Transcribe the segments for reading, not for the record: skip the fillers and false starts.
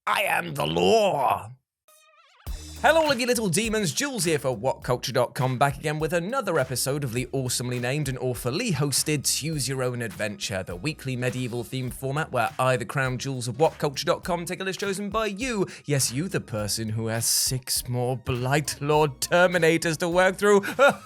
I am the law. Hello all of you little demons, Jules here for WhatCulture.com, back again with another episode of the awesomely named and awfully hosted Choose Your Own Adventure, the weekly medieval themed format where I, the crown Jules of WhatCulture.com, take a list chosen by you, yes you the person who has 6 more Blight Lord Terminators to work through. Papa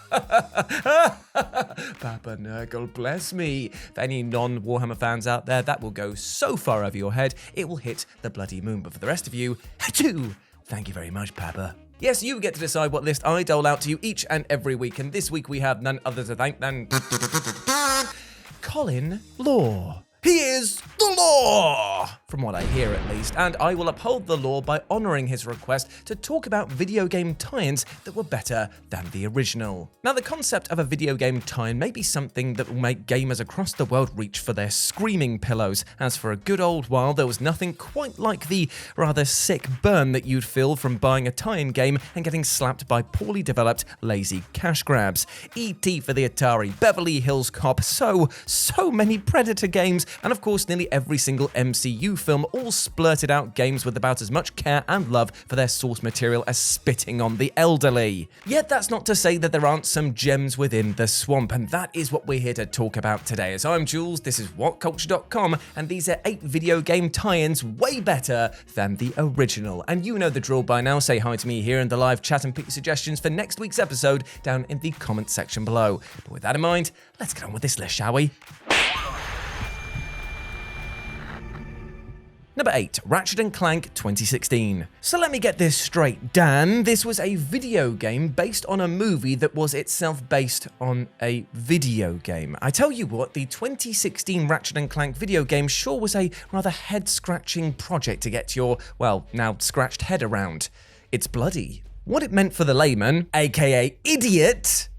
Nurgle, bless me. For any non-Warhammer fans out there, that will go so far over your head, it will hit the bloody moon, but for the rest of you, achoo! Thank you very much, Papa. Yes, you get to decide what list I dole out to you each and every week, and this week we have none other to thank than Colin Law. He is the law, from what I hear at least, and I will uphold the law by honouring his request to talk about video game tie-ins that were better than the original. Now, the concept of a video game tie-in may be something that will make gamers across the world reach for their screaming pillows, as for a good old while there was nothing quite like the rather sick burn that you'd feel from buying a tie-in game and getting slapped by poorly developed, lazy cash grabs. E.T. for the Atari, Beverly Hills Cop, so many Predator games, and of course nearly every single MCU film, all splurted out games with about as much care and love for their source material as spitting on the elderly. Yet that's not to say that there aren't some gems within the swamp, and that is what we're here to talk about today. As I'm Jules, this is WhatCulture.com, and these are 8 video game tie-ins way better than the original. And you know the drill by now, say hi to me here in the live chat and put your suggestions for next week's episode down in the comment section below. But with that in mind, let's get on with this list, shall we? Number 8, Ratchet Clank 2016. So let me get this straight, Dan. This was a video game based on a movie that was itself based on a video game. I tell you what, the 2016 Ratchet Clank video game sure was a rather head-scratching project to get your, well, now scratched head around. It's bloody. What it meant for the layman, aka idiot,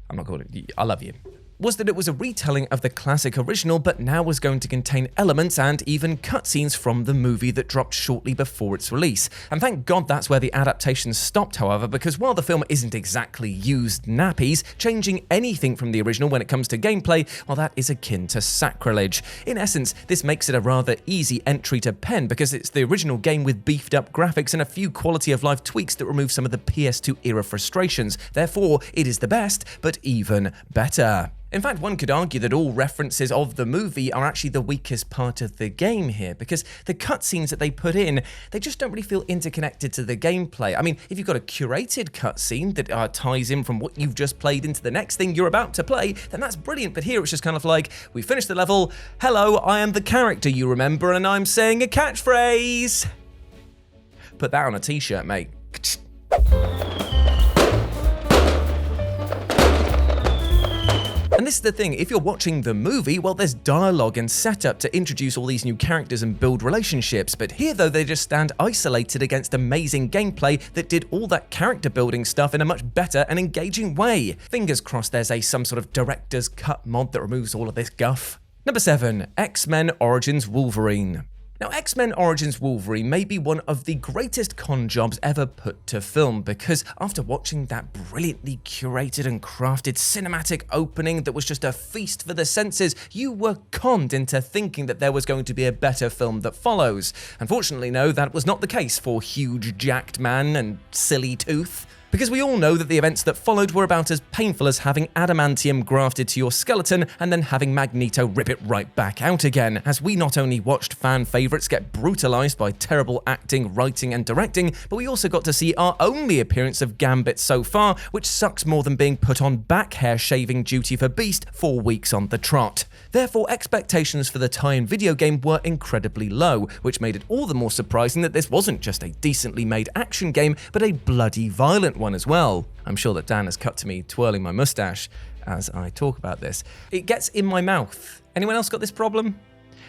I'm not calling it, I love you, was that it was a retelling of the classic original, but now was going to contain elements and even cutscenes from the movie that dropped shortly before its release. And thank God that's where the adaptation stopped, however, because while the film isn't exactly used nappies, changing anything from the original when it comes to gameplay, well, that is akin to sacrilege. In essence, this makes it a rather easy entry to pen because it's the original game with beefed up graphics and a few quality of life tweaks that remove some of the PS2 era frustrations. Therefore, it is the best, but even better. In fact, one could argue that all references of the movie are actually the weakest part of the game here, because the cutscenes that they put in, they just don't really feel interconnected to the gameplay. I mean, if you've got a curated cutscene that ties in from what you've just played into the next thing you're about to play, then that's brilliant, but here it's just kind of like, we finished the level, hello, I am the character you remember, and I'm saying a catchphrase. Put that on a t-shirt, mate. And this is the thing, if you're watching the movie, well, there's dialogue and setup to introduce all these new characters and build relationships, but here though they just stand isolated against amazing gameplay that did all that character building stuff in a much better and engaging way. Fingers crossed there's some sort of director's cut mod that removes all of this guff. Number 7, XMen Origins Wolverine. Now, X-Men Origins Wolverine may be one of the greatest con jobs ever put to film, because after watching that brilliantly curated and crafted cinematic opening that was just a feast for the senses, you were conned into thinking that there was going to be a better film that follows. Unfortunately, no, that was not the case for Huge Jacked Man and Silly Tooth. Because we all know that the events that followed were about as painful as having adamantium grafted to your skeleton and then having Magneto rip it right back out again, as we not only watched fan favourites get brutalised by terrible acting, writing and directing, but we also got to see our only appearance of Gambit so far, which sucks more than being put on back hair shaving duty for Beast 4 weeks on the trot. Therefore, expectations for the tie-in video game were incredibly low, which made it all the more surprising that this wasn't just a decently made action game, but a bloody violent one as well. I'm sure that Dan has cut to me twirling my mustache as I talk about this. It gets in my mouth. Anyone else got this problem?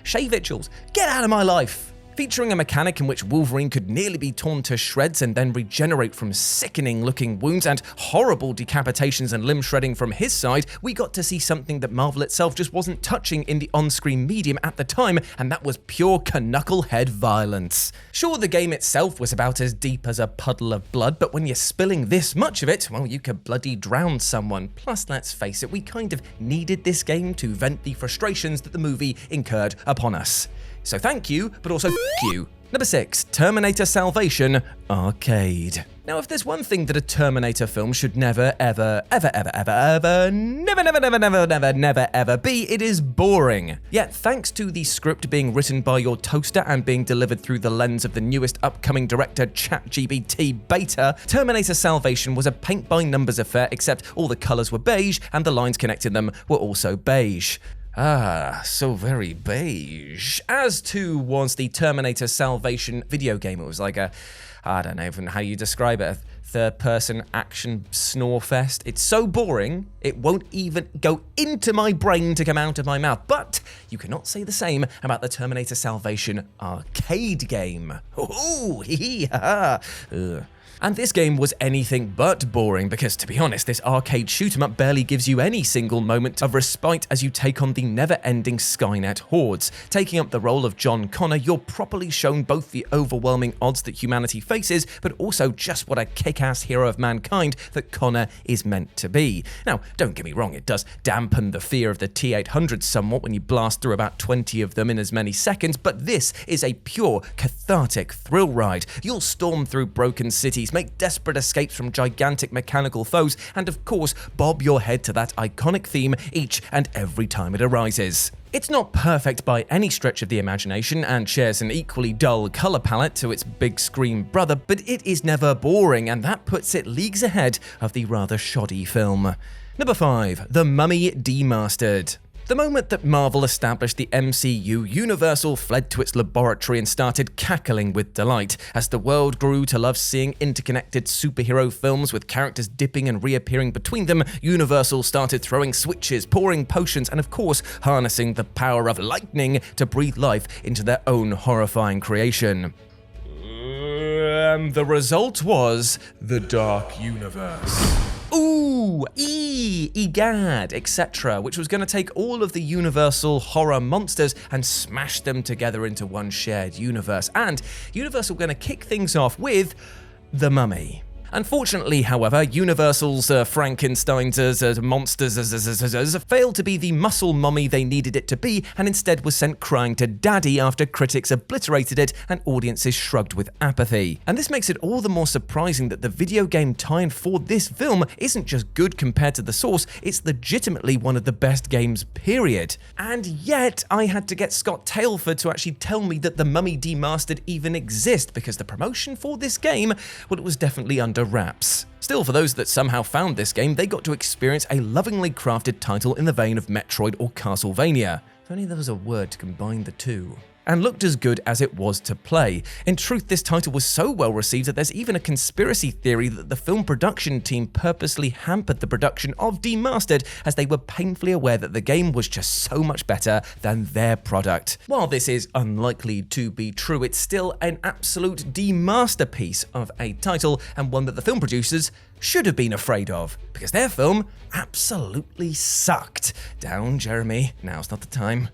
Shave it, Jules. Get out of my life! Featuring a mechanic in which Wolverine could nearly be torn to shreds and then regenerate from sickening-looking wounds and horrible decapitations and limb shredding from his side, we got to see something that Marvel itself just wasn't touching in the on-screen medium at the time, and that was pure knucklehead violence. Sure, the game itself was about as deep as a puddle of blood, but when you're spilling this much of it, well, you could bloody drown someone. Plus, let's face it, we kind of needed this game to vent the frustrations that the movie incurred upon us. So thank you, but also f*** you. Number 6, Terminator Salvation Arcade. Now, if there's one thing that a Terminator film should never, ever be, it is boring. Yet, thanks to the script being written by your toaster and being delivered through the lens of the newest upcoming director ChatGPT beta, Terminator Salvation was a paint-by-numbers affair, except all the colours were beige and the lines connecting them were also beige. Ah, so very beige. As to was the Terminator Salvation video game. It was like I don't know even how you describe it, a third-person action snore fest. It's so boring, it won't even go into my brain to come out of my mouth. But you cannot say the same about the Terminator Salvation arcade game. Ooh, hee ha ha. And this game was anything but boring because, to be honest, this arcade shoot-'em-up barely gives you any single moment of respite as you take on the never-ending Skynet hordes. Taking up the role of John Connor, you're properly shown both the overwhelming odds that humanity faces, but also just what a kick-ass hero of mankind that Connor is meant to be. Now, don't get me wrong, it does dampen the fear of the T-800 somewhat when you blast through about 20 of them in as many seconds, but this is a pure, cathartic thrill ride. You'll storm through broken cities, make desperate escapes from gigantic mechanical foes, and of course, bob your head to that iconic theme each and every time it arises. It's not perfect by any stretch of the imagination and shares an equally dull colour palette to its big screen brother, but it is never boring, and that puts it leagues ahead of the rather shoddy film. Number 5, The Mummy Dmastard. The moment that Marvel established the MCU, Universal fled to its laboratory and started cackling with delight. As the world grew to love seeing interconnected superhero films with characters dipping and reappearing between them, Universal started throwing switches, pouring potions, and of course, harnessing the power of lightning to breathe life into their own horrifying creation. The result was the Dark Universe. Ooh, egad, etc., which was going to take all of the Universal horror monsters and smash them together into one shared universe. And Universal were going to kick things off with The Mummy. Unfortunately, however, Universal's Frankenstein's monsters failed to be the muscle mummy they needed it to be, and instead was sent crying to daddy after critics obliterated it and audiences shrugged with apathy. And this makes it all the more surprising that the video game tie-in for this film isn't just good compared to the source, it's legitimately one of the best games, period. And yet, I had to get Scott Tailford to actually tell me that the Mummy Dmastard even exists, because the promotion for this game, well, it was definitely under wraps. Still, for those that somehow found this game, they got to experience a lovingly crafted title in the vein of Metroid or Castlevania. If only there was a word to combine the two. And looked as good as it was to play. In truth, this title was so well received that there's even a conspiracy theory that the film production team purposely hampered the production of Dmastered, as they were painfully aware that the game was just so much better than their product. While this is unlikely to be true, it's still an absolute masterpiece of a title, and one that the film producers should have been afraid of, because their film absolutely sucked. Down, Jeremy, now's not the time.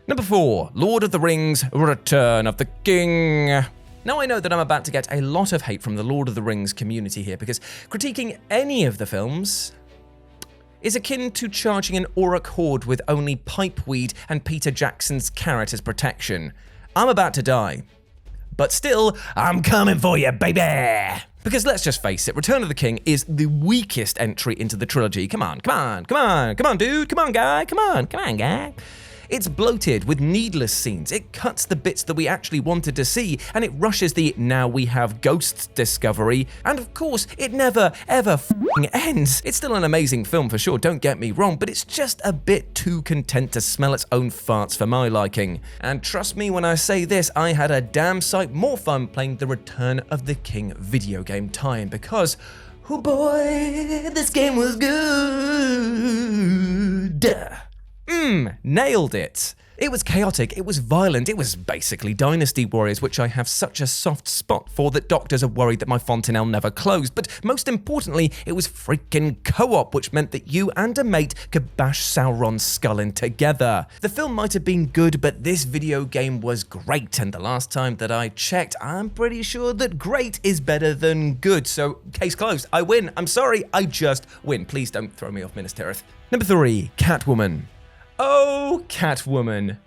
Number 4, Lord of the Rings, Return of the King. Now I know that I'm about to get a lot of hate from the Lord of the Rings community here, because critiquing any of the films is akin to charging an Orc horde with only pipeweed and Peter Jackson's carrot as protection. I'm about to die. But still, I'm coming for you, baby! Because let's just face it, Return of the King is the weakest entry into the trilogy. Come on, dude, come on, guy. It's bloated with needless scenes, it cuts the bits that we actually wanted to see, and it rushes the now we have ghosts discovery, and of course, it never ever f***ing ends. It's still an amazing film for sure, don't get me wrong, but it's just a bit too content to smell its own farts for my liking. And trust me when I say this, I had a damn sight more fun playing the Return of the King video game tie-in, because oh boy, this game was good. Nailed it. It was chaotic, it was violent, it was basically Dynasty Warriors, which I have such a soft spot for that doctors are worried that my fontanelle never closed. But most importantly, it was freaking co-op, which meant that you and a mate could bash Sauron's skull in together. The film might have been good, but this video game was great, and the last time that I checked, I'm pretty sure that great is better than good. So, case closed. I win. I'm sorry, I just win. Please don't throw me off Minas Tirith. Number 3, Catwoman. Oh, Catwoman.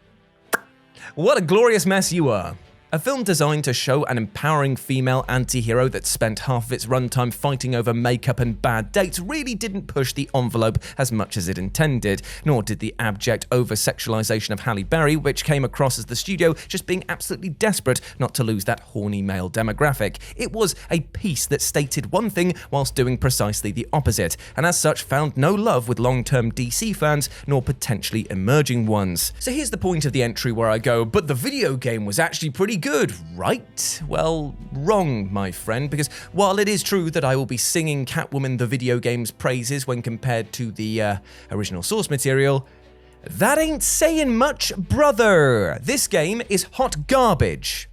What a glorious mess you are. A film designed to show an empowering female anti-hero that spent half of its runtime fighting over makeup and bad dates really didn't push the envelope as much as it intended, nor did the abject over-sexualization of Halle Berry, which came across as the studio just being absolutely desperate not to lose that horny male demographic. It was a piece that stated one thing whilst doing precisely the opposite, and as such found no love with long-term DC fans, nor potentially emerging ones. So here's the point of the entry where I go, but the video game was actually pretty good, right? Well, wrong, my friend, because while it is true that I will be singing Catwoman the video game's praises when compared to the original source material, that ain't saying much, brother. This game is hot garbage.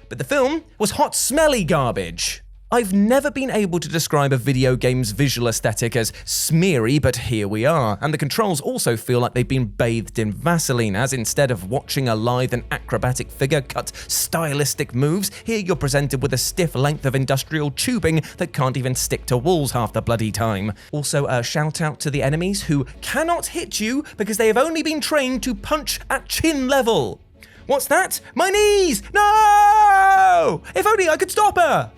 But the film was hot smelly garbage. I've never been able to describe a video game's visual aesthetic as smeary, but here we are. And the controls also feel like they've been bathed in Vaseline, as instead of watching a lithe and acrobatic figure cut stylistic moves, here you're presented with a stiff length of industrial tubing that can't even stick to walls half the bloody time. Also, a shout out to the enemies who cannot hit you because they have only been trained to punch at chin level. What's that? My knees! No! If only I could stop her!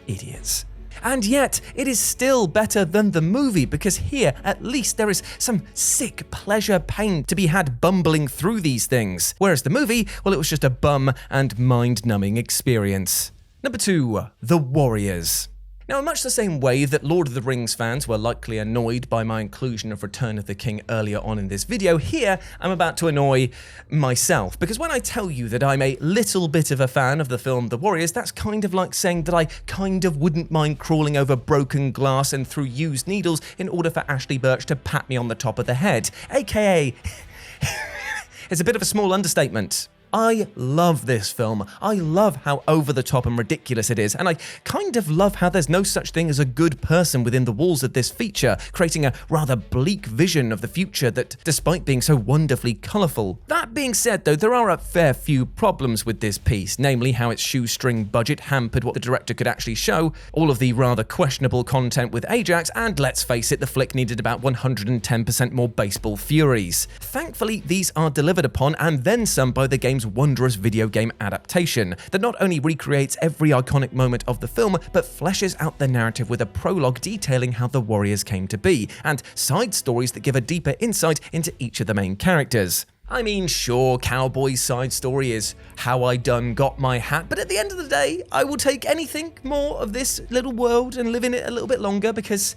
Idiots. And yet, it is still better than the movie, because here, at least, there is some sick pleasure pain to be had bumbling through these things. Whereas the movie, well, it was just a bum and mind-numbing experience. Number 2, The Warriors. Now, in much the same way that Lord of the Rings fans were likely annoyed by my inclusion of Return of the King earlier on in this video, here I'm about to annoy myself. Because when I tell you that I'm a little bit of a fan of the film The Warriors, that's kind of like saying that I kind of wouldn't mind crawling over broken glass and through used needles in order for Ashley Birch to pat me on the top of the head. AKA, it's a bit of a small understatement. I love this film. I love how over-the-top and ridiculous it is, and I kind of love how there's no such thing as a good person within the walls of this feature, creating a rather bleak vision of the future that, despite being so wonderfully colourful. That being said, though, there are a fair few problems with this piece, namely how its shoestring budget hampered what the director could actually show, all of the rather questionable content with Ajax, and let's face it, the flick needed about 110% more baseball furies. Thankfully, these are delivered upon, and then some, by the game's wondrous video game adaptation that not only recreates every iconic moment of the film, but fleshes out the narrative with a prologue detailing how the Warriors came to be, and side stories that give a deeper insight into each of the main characters. I mean, sure, Cowboy's side story is how I done got my hat, but at the end of the day, I will take anything more of this little world and live in it a little bit longer because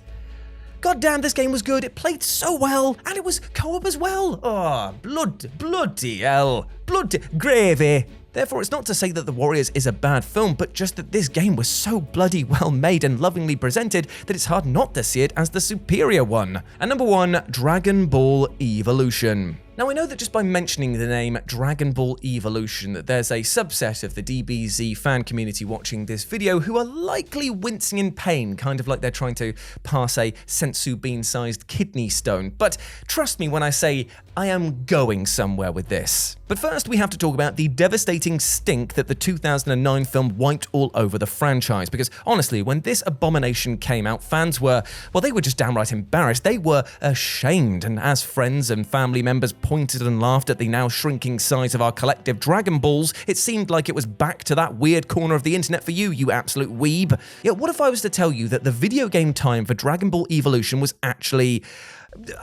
God damn, this game was good, it played so well, and it was co-op as well. Oh, bloody hell. Blood gravy. Therefore, it's not to say that The Warriors is a bad film, but just that this game was so bloody well made and lovingly presented that it's hard not to see it as the superior one. And number 1, Dragon Ball Evolution. Now, I know that just by mentioning the name Dragon Ball Evolution that there's a subset of the DBZ fan community watching this video who are likely wincing in pain, kind of like they're trying to pass a sensu bean-sized kidney stone. But trust me when I say I am going somewhere with this. But first, we have to talk about the devastating stink that the 2009 film wiped all over the franchise, because honestly, when this abomination came out, fans were, well, they were just downright embarrassed. They were ashamed, and as friends and family members pointed and laughed at the now shrinking size of our collective Dragon Balls, it seemed like it was back to that weird corner of the internet for you absolute weeb. Yet what if I was to tell you that the video game time for Dragon Ball Evolution was actually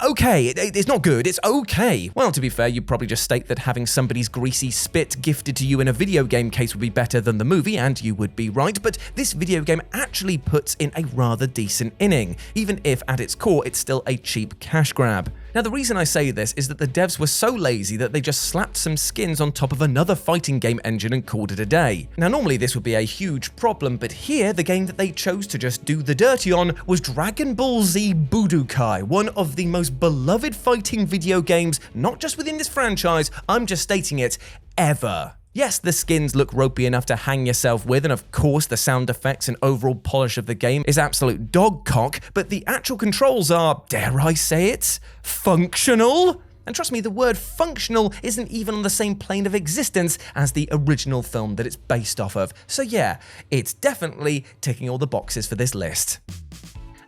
okay? It's not good, it's okay. Well, to be fair, you'd probably just state that having somebody's greasy spit gifted to you in a video game case would be better than the movie, and you would be right, but this video game actually puts in a rather decent inning, even if at its core it's still a cheap cash grab. Now, the reason I say this is that the devs were so lazy that they just slapped some skins on top of another fighting game engine and called it a day. Now, normally this would be a huge problem, but here, the game that they chose to just do the dirty on was Dragon Ball Z Budokai, one of the most beloved fighting video games, not just within this franchise, I'm just stating it, ever. Yes, the skins look ropey enough to hang yourself with, and of course the sound effects and overall polish of the game is absolute dog cock, but the actual controls are, dare I say it, functional? And trust me, the word functional isn't even on the same plane of existence as the original film that it's based off of. So yeah, it's definitely ticking all the boxes for this list.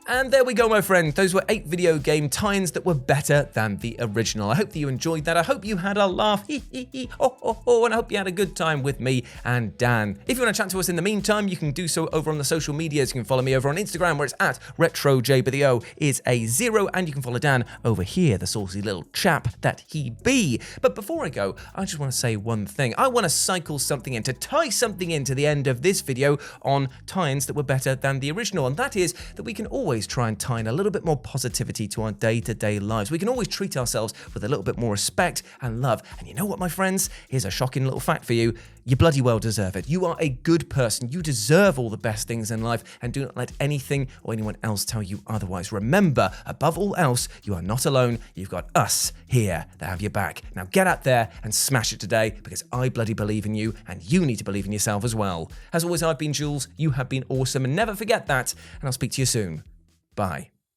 And there we go, my friend. Those were 8 video game tie-ins that were better than the original. I hope that you enjoyed that. I hope you had a laugh. And I hope you had a good time with me and Dan. If you want to chat to us in the meantime, you can do so over on the social medias. You can follow me over on Instagram, where it's at RetroJ, but the O is a 0. And you can follow Dan over here, the saucy little chap that he be. But before I go, I just want to say one thing. I want to cycle something in, to tie something into the end of this video on tie-ins that were better than the original. And that is that we can always try and tie in a little bit more positivity to our day-to-day lives. We can always treat ourselves with a little bit more respect and love. And you know what, my friends? Here's a shocking little fact for you. You bloody well deserve it. You are a good person. You deserve all the best things in life, and do not let anything or anyone else tell you otherwise. Remember, above all else, you are not alone. You've got us here that have your back. Now get out there and smash it today, because I bloody believe in you, and you need to believe in yourself as well. As always, I've been Jules. You have been awesome, and never forget that, and I'll speak to you soon. Bye.